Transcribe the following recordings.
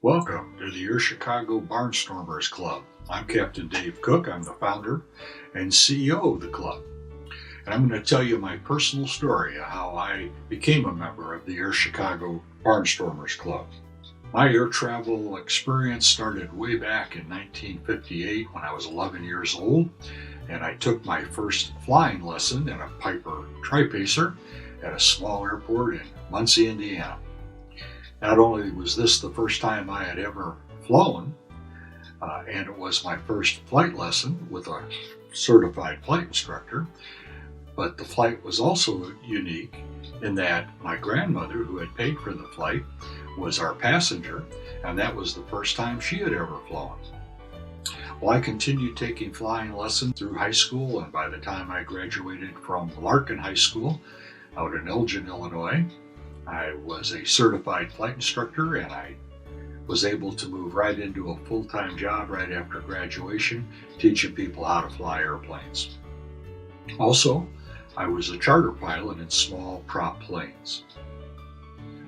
Welcome to the AirChicago Barnstormers Club. I'm Captain Dave Cook. I'm the founder and CEO of the club. And I'm going to tell you my personal story of how I became a member of the AirChicago Barnstormers Club. My air travel experience started way back in 1958 when I was 11 years old, and I took my first flying lesson in a Piper Tripacer at a small airport in Muncie, Indiana. Not only was this the first time I had ever flown, and it was my first flight lesson with a certified flight instructor, but the flight was also unique in that my grandmother, who had paid for the flight, was our passenger, and that was the first time she had ever flown. Well, I continued taking flying lessons through high school, and by the time I graduated from Larkin High School out in Elgin, Illinois, I was a certified flight instructor, and I was able to move right into a full-time job right after graduation, teaching people how to fly airplanes. Also, I was a charter pilot in small prop planes.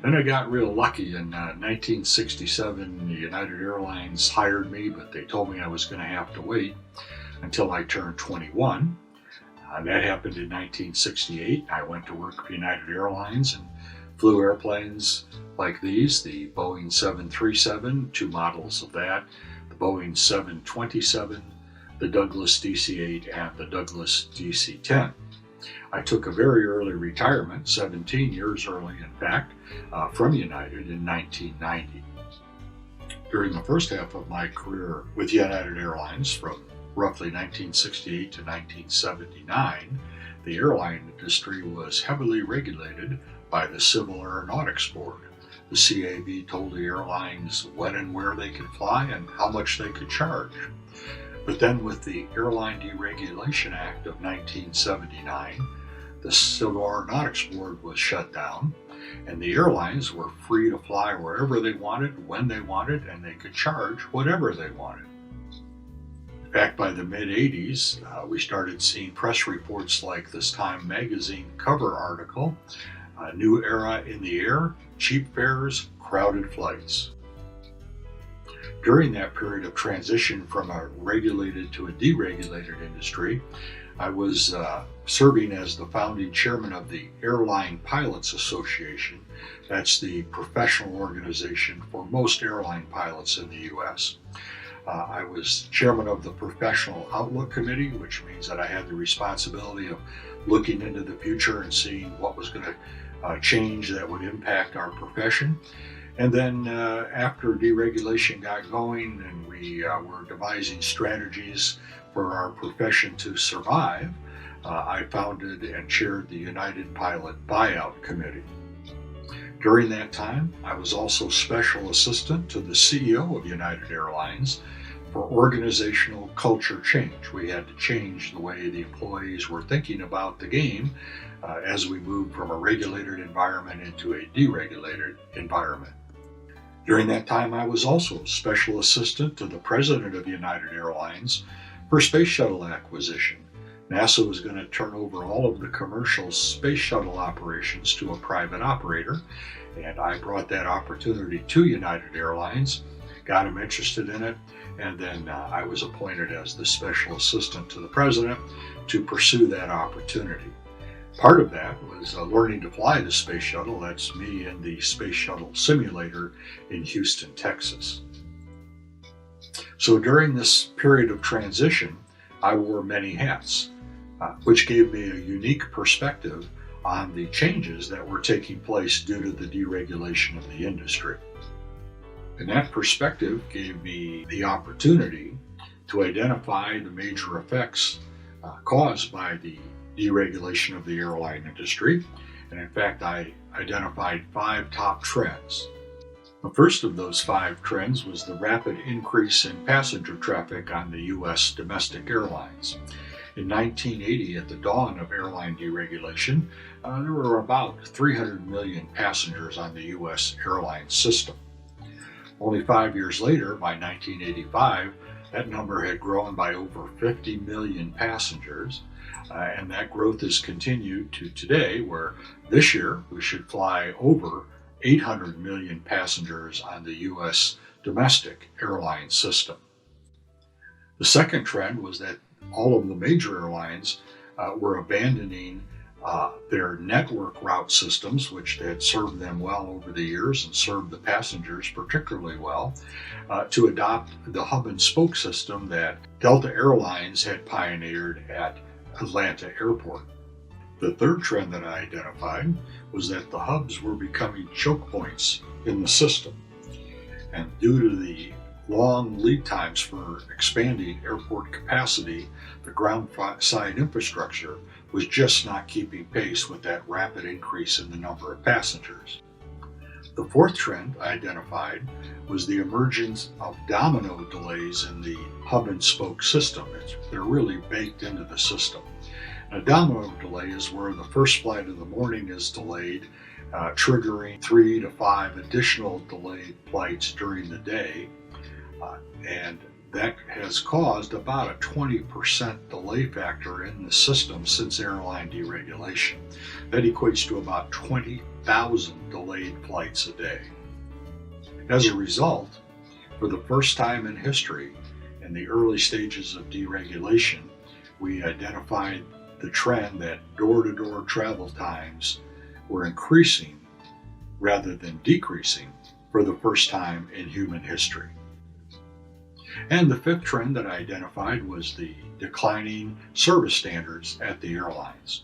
Then I got real lucky. In 1967, the United Airlines hired me, but they told me I was going to have to wait until I turned 21. That happened in 1968. I went to work for United Airlines and flew airplanes like these, the Boeing 737, two models of that, the Boeing 727, the Douglas DC-8, and the Douglas DC-10. I took a very early retirement, 17 years early in fact, from United in 1990. During the first half of my career with United Airlines, from roughly 1968 to 1979, the airline industry was heavily regulated by the Civil Aeronautics Board. The CAB told the airlines when and where they could fly and how much they could charge. But then with the Airline Deregulation Act of 1979, the Civil Aeronautics Board was shut down, and the airlines were free to fly wherever they wanted, when they wanted, and they could charge whatever they wanted. In fact, by the mid-80s, we started seeing press reports like this Time magazine cover article, "A New Era in the Air, Cheap Fares, Crowded Flights." During that period of transition from a regulated to a deregulated industry, I was serving as the founding chairman of the Airline Pilots Association. That's the professional organization for most airline pilots in the U.S. I was chairman of the Professional Outlook Committee, which means that I had the responsibility of looking into the future and seeing what was going to change that would impact our profession. And then after deregulation got going and we were devising strategies for our profession to survive, I founded and chaired the United Pilot Buyout Committee. During that time, I was also special assistant to the CEO of United Airlines for organizational culture change. We had to change the way the employees were thinking about the game as we moved from a regulated environment into a deregulated environment. During that time, I was also special assistant to the president of United Airlines for space shuttle acquisition. NASA was going to turn over all of the commercial space shuttle operations to a private operator, and I brought that opportunity to United Airlines, got them interested in it, and then I was appointed as the special assistant to the president to pursue that opportunity. Part of that was learning to fly the space shuttle. That's me in the space shuttle simulator in Houston, Texas. So during this period of transition, I wore many hats, which gave me a unique perspective on the changes that were taking place due to the deregulation of the industry. And that perspective gave me the opportunity to identify the major effects caused by the deregulation of the airline industry. And in fact, I identified 5 top trends. The first of those 5 trends was the rapid increase in passenger traffic on the U.S. domestic airlines. In 1980, at the dawn of airline deregulation, there were about 300 million passengers on the U.S. airline system. Only 5 years later, by 1985, that number had grown by over 50 million passengers, and that growth has continued to today, where this year we should fly over 800 million passengers on the U.S. domestic airline system. The second trend was that all of the major airlines were abandoning their network route systems, which had served them well over the years and served the passengers particularly well, to adopt the hub and spoke system that Delta Airlines had pioneered at Atlanta Airport. The third trend that I identified was that the hubs were becoming choke points in the system. And due to the long lead times for expanding airport capacity, the ground side infrastructure was just not keeping pace with that rapid increase in the number of passengers. The fourth trend I identified was the emergence of domino delays in the hub and spoke system. They're really baked into the system. A domino delay is where the first flight of the morning is delayed, triggering 3 to 5 additional delayed flights during the day. And that has caused about a 20% delay factor in the system since airline deregulation. That equates to about 20,000 delayed flights a day. As a result, for the first time in history, in the early stages of deregulation, we identified the trend that door-to-door travel times were increasing rather than decreasing for the first time in human history. And the fifth trend that I identified was the declining service standards at the airlines.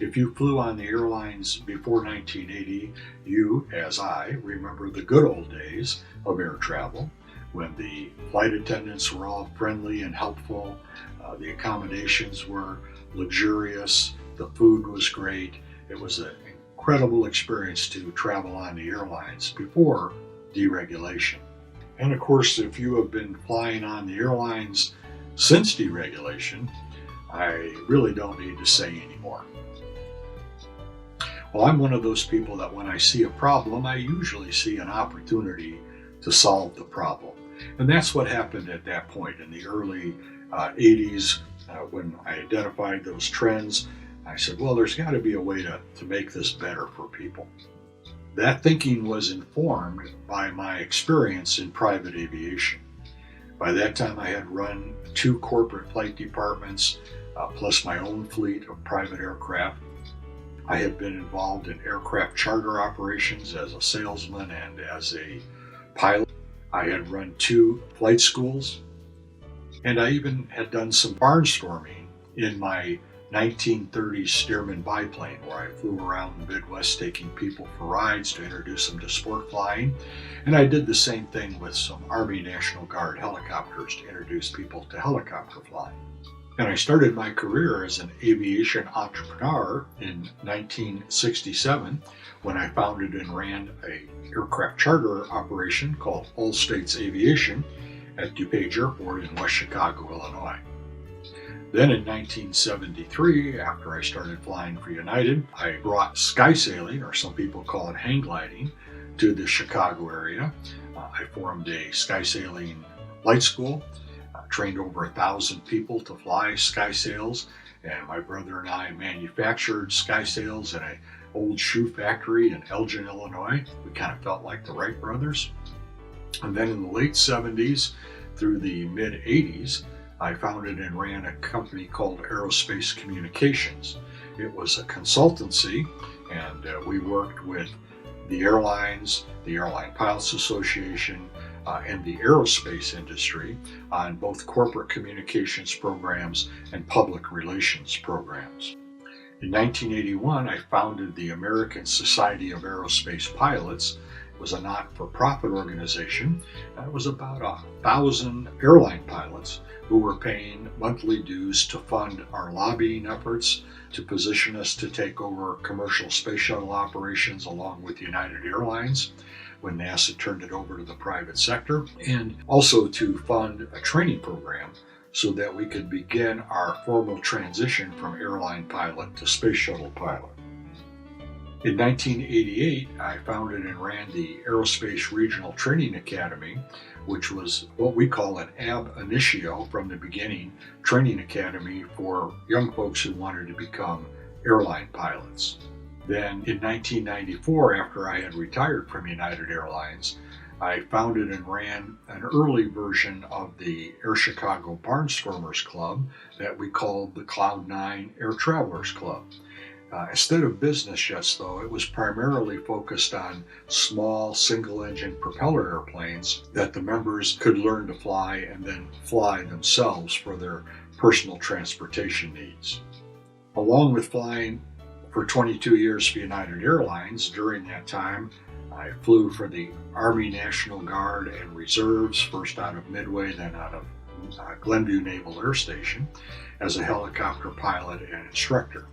If you flew on the airlines before 1980, you, as I, remember the good old days of air travel, when the flight attendants were all friendly and helpful, the accommodations were luxurious, the food was great. It was an incredible experience to travel on the airlines before deregulation. And of course, if you have been flying on the airlines since deregulation, I really don't need to say anymore. Well, I'm one of those people that when I see a problem, I usually see an opportunity to solve the problem. And that's what happened at that point in the early 80s when I identified those trends. I said, well, there's got to be a way to make this better for people. That thinking was informed by my experience in private aviation. By that time, I had run 2 corporate flight departments, plus my own fleet of private aircraft. I had been involved in aircraft charter operations as a salesman and as a pilot. I had run 2 flight schools, and I even had done some barnstorming in my 1930s Stearman biplane, where I flew around the Midwest taking people for rides to introduce them to sport flying. And I did the same thing with some Army National Guard helicopters to introduce people to helicopter flying. And I started my career as an aviation entrepreneur in 1967 when I founded and ran an aircraft charter operation called All States Aviation at DuPage Airport in West Chicago, Illinois. Then in 1973, after I started flying for United, I brought sky sailing, or some people call it hang gliding, to the Chicago area. I formed a sky sailing flight school, trained over 1,000 people to fly sky sails, and my brother and I manufactured sky sails in an old shoe factory in Elgin, Illinois. We kind of felt like the Wright brothers. And then in the late 70s through the mid 80s, I founded and ran a company called Aerospace Communications. It was a consultancy, and we worked with the airlines, the Airline Pilots Association, and the aerospace industry on both corporate communications programs and public relations programs. In 1981, I founded the American Society of Aerospace Pilots. It was a not-for-profit organization. It was about 1,000 airline pilots who were paying monthly dues to fund our lobbying efforts, to position us to take over commercial space shuttle operations along with United Airlines when NASA turned it over to the private sector, and also to fund a training program so that we could begin our formal transition from airline pilot to space shuttle pilot. In 1988, I founded and ran the Aerospace Regional Training Academy, which was what we call an ab initio, from the beginning, training academy for young folks who wanted to become airline pilots. Then in 1994, after I had retired from United Airlines, I founded and ran an early version of the AirChicago Barnstormers Club that we called the Cloud9 Air Travelers Club. Instead of business jets, though, it was primarily focused on small single-engine propeller airplanes that the members could learn to fly and then fly themselves for their personal transportation needs. Along with flying for 22 years for United Airlines, during that time, I flew for the Army National Guard and Reserves, first out of Midway, then out of Glenview Naval Air Station, as a helicopter pilot and instructor.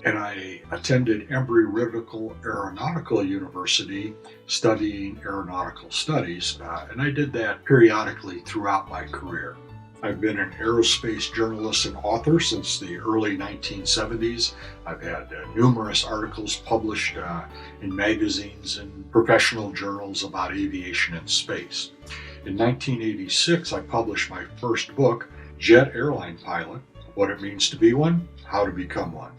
And I attended Embry-Riddle Aeronautical University studying aeronautical studies, and I did that periodically throughout my career. I've been an aerospace journalist and author since the early 1970s. I've had numerous articles published in magazines and professional journals about aviation and space. In 1986, I published my first book, Jet Airline Pilot: What It Means to Be One, How to Become One.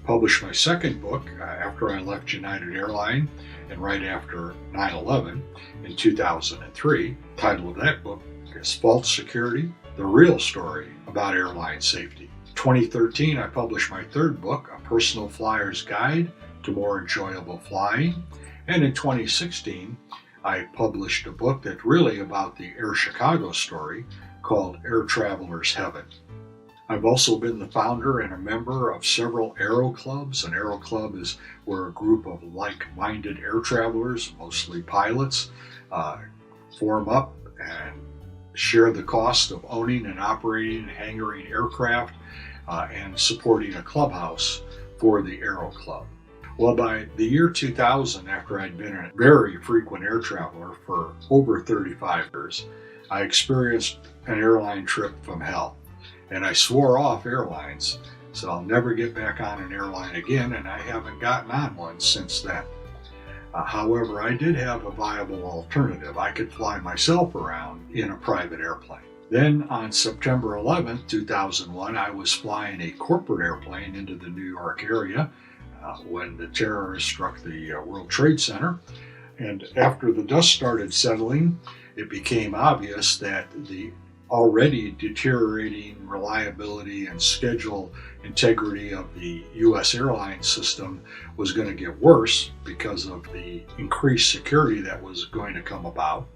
Published my second book after I left United Airlines and right after 9/11 in 2003. The title of that book is False Security: The Real Story About Airline Safety. 2013, I published my third book, A Personal Flyer's Guide to More Enjoyable Flying. And in 2016, I published a book that's really about the AirChicago story called Air Traveler's Heaven. I've also been the founder and a member of several aero clubs. An aero club is where a group of like-minded air travelers, mostly pilots, form up and share the cost of owning and operating and hangaring aircraft and supporting a clubhouse for the aero club. Well, by the year 2000, after I'd been a very frequent air traveler for over 35 years, I experienced an airline trip from hell. And I swore off airlines, so I'll never get back on an airline again, and I haven't gotten on one since then. However, I did have a viable alternative. I could fly myself around in a private airplane. Then on September 11th, 2001, I was flying a corporate airplane into the New York area when the terrorists struck the World Trade Center. And after the dust started settling, it became obvious that the already deteriorating reliability and schedule integrity of the U.S. airline system was going to get worse because of the increased security that was going to come about.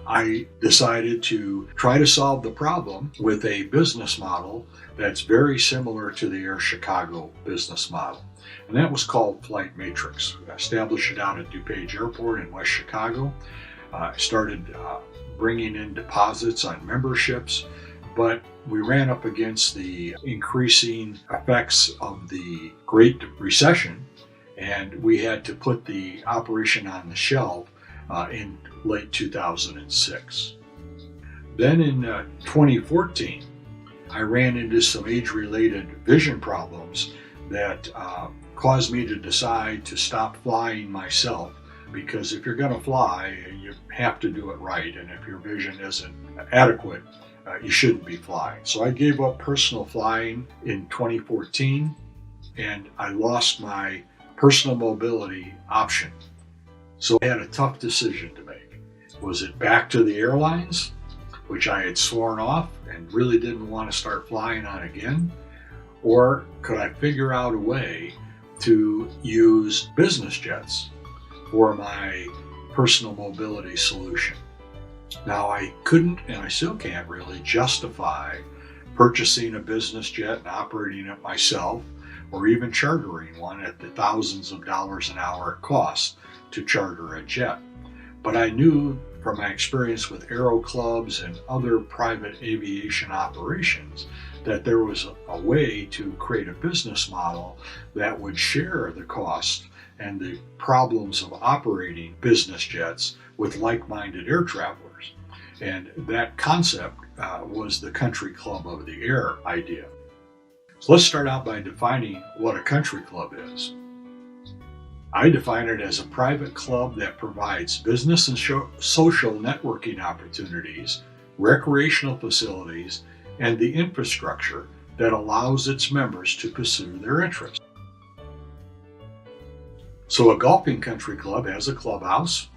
I decided to try to solve the problem with a business model that's very similar to the AirChicago business model. And that was called Flight Matrix. I established it out at DuPage Airport in West Chicago. I started bringing in deposits on memberships, but we ran up against the increasing effects of the Great Recession, and we had to put the operation on the shelf in late 2006. Then in 2014, I ran into some age-related vision problems that caused me to decide to stop flying myself, because if you're going to fly, you have to do it right, and if your vision isn't adequate, you shouldn't be flying. So I gave up personal flying in 2014, and I lost my personal mobility option. So I had a tough decision to make. Was it back to the airlines, which I had sworn off and really didn't want to start flying on again? Or could I figure out a way to use business jets for my personal mobility solution? Now, I couldn't, and I still can't really justify purchasing a business jet and operating it myself, or even chartering one at the thousands of dollars an hour it costs to charter a jet. But I knew from my experience with aero clubs and other private aviation operations that there was a way to create a business model that would share the cost and the problems of operating business jets with like-minded air travelers. And that concept was the country club of the air idea. So let's start out by defining what a country club is. I define it as a private club that provides business and social networking opportunities, recreational facilities, and the infrastructure that allows its members to pursue their interests. So a golfing country club has a clubhouse,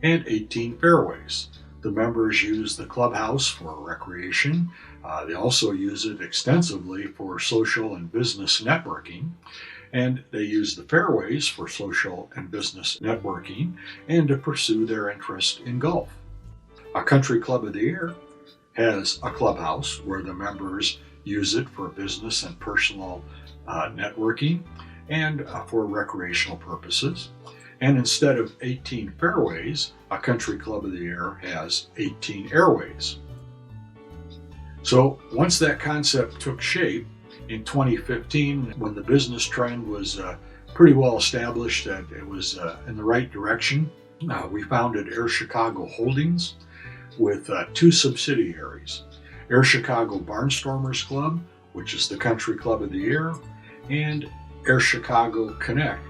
and 18 fairways. The members use the clubhouse for recreation. They also use it extensively for social and business networking. And they use the fairways for social and business networking and to pursue their interest in golf. A Country Club of the Air has a clubhouse where the members use it for business and personal networking and for recreational purposes. And instead of 18 fairways, a Country Club of the Air has 18 airways. So once that concept took shape in 2015, when the business trend was pretty well established that it was in the right direction, we founded AirChicago Holdings with two subsidiaries, AirChicago Barnstormers Club, which is the Country Club of the Air, and AirChicago Connect,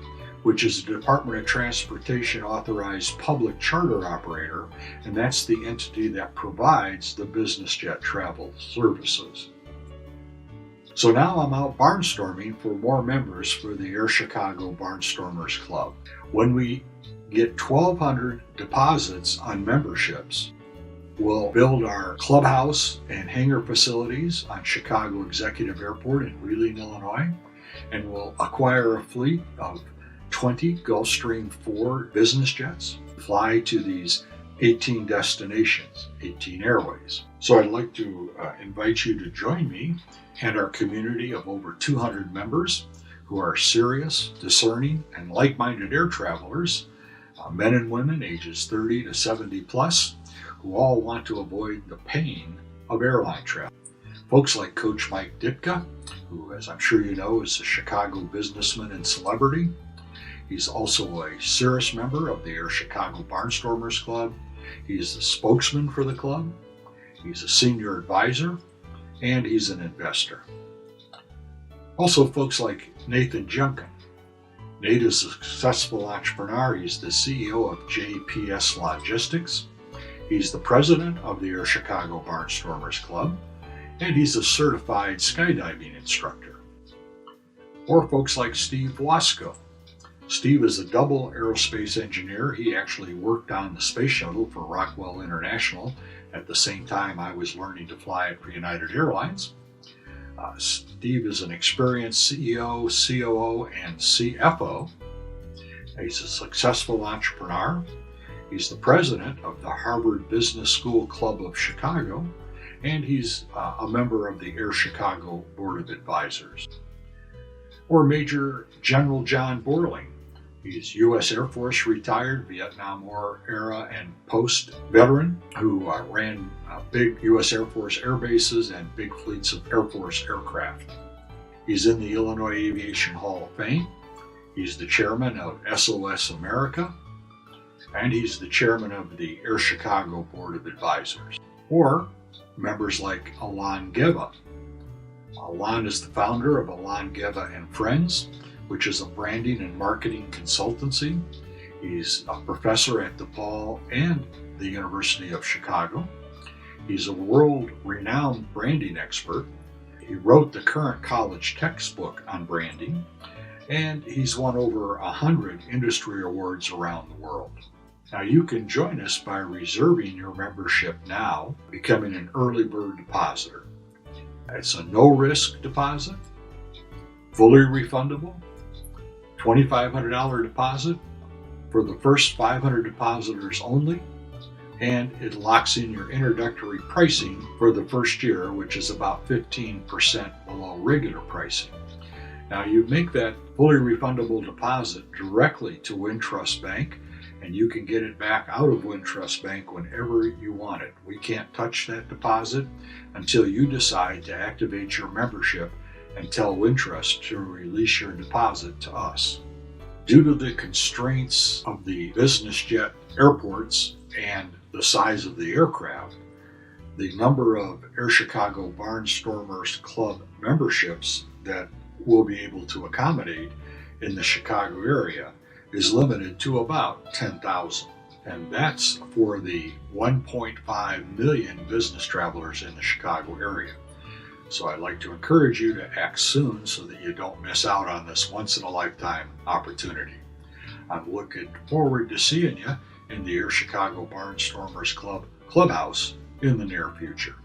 which is a Department of Transportation authorized public charter operator, and that's the entity that provides the business jet travel services. So now I'm out barnstorming for more members for the AirChicago Barnstormers Club. When we get 1,200 deposits on memberships, we'll build our clubhouse and hangar facilities on Chicago Executive Airport in Wheeling, Illinois, and we'll acquire a fleet of 20 Gulfstream 4 business jets, fly to these 18 destinations, 18 airways. So I'd like to invite you to join me and our community of over 200 members who are serious, discerning, and like-minded air travelers, men and women ages 30 to 70 plus, who all want to avoid the pain of airline travel. Folks like Coach Mike Ditka, who, as I'm sure you know, is a Chicago businessman and celebrity. He's also a serious member of the AirChicago Barnstormers Club. He's the spokesman for the club. He's a senior advisor, and he's an investor. Also, folks like Nathan Junkin. Nate is a successful entrepreneur. He's the CEO of JPS Logistics. He's the president of the AirChicago Barnstormers Club, and he's a certified skydiving instructor. Or folks like Steve Wasco. Steve is a double aerospace engineer. He actually worked on the space shuttle for Rockwell International at the same time I was learning to fly it for United Airlines. Steve is an experienced CEO, COO, and CFO. He's a successful entrepreneur. He's the president of the Harvard Business School Club of Chicago, and he's a member of the AirChicago Board of Advisors. Or Major General John Borling. He's U.S. Air Force retired, Vietnam War era and post veteran who ran big U.S. Air Force air bases and big fleets of Air Force aircraft. He's in the Illinois Aviation Hall of Fame. He's the chairman of SOS America, and he's the chairman of the AirChicago Board of Advisors. Or members like Alon Geva. Alon is the founder of Alon Geva and Friends, which is a branding and marketing consultancy. He's a professor at DePaul and the University of Chicago. He's a world-renowned branding expert. He wrote the current college textbook on branding, and he's won over 100 industry awards around the world. Now you can join us by reserving your membership now, becoming an early bird depositor. It's a no-risk deposit, fully refundable, $2,500 deposit for the first 500 depositors only, and it locks in your introductory pricing for the first year, which is about 15% below regular pricing. Now you make that fully refundable deposit directly to Wintrust Bank, and you can get it back out of Wintrust Bank whenever you want it. We can't touch that deposit until you decide to activate your membership and tell Wintrust to release your deposit to us. Due to the constraints of the business jet airports and the size of the aircraft, the number of AirChicago Barnstormers Club memberships that we'll be able to accommodate in the Chicago area is limited to about 10,000. And that's for the 1.5 million business travelers in the Chicago area. So I'd like to encourage you to act soon so that you don't miss out on this once-in-a-lifetime opportunity. I'm looking forward to seeing you in the AirChicago Barnstormers Club clubhouse in the near future.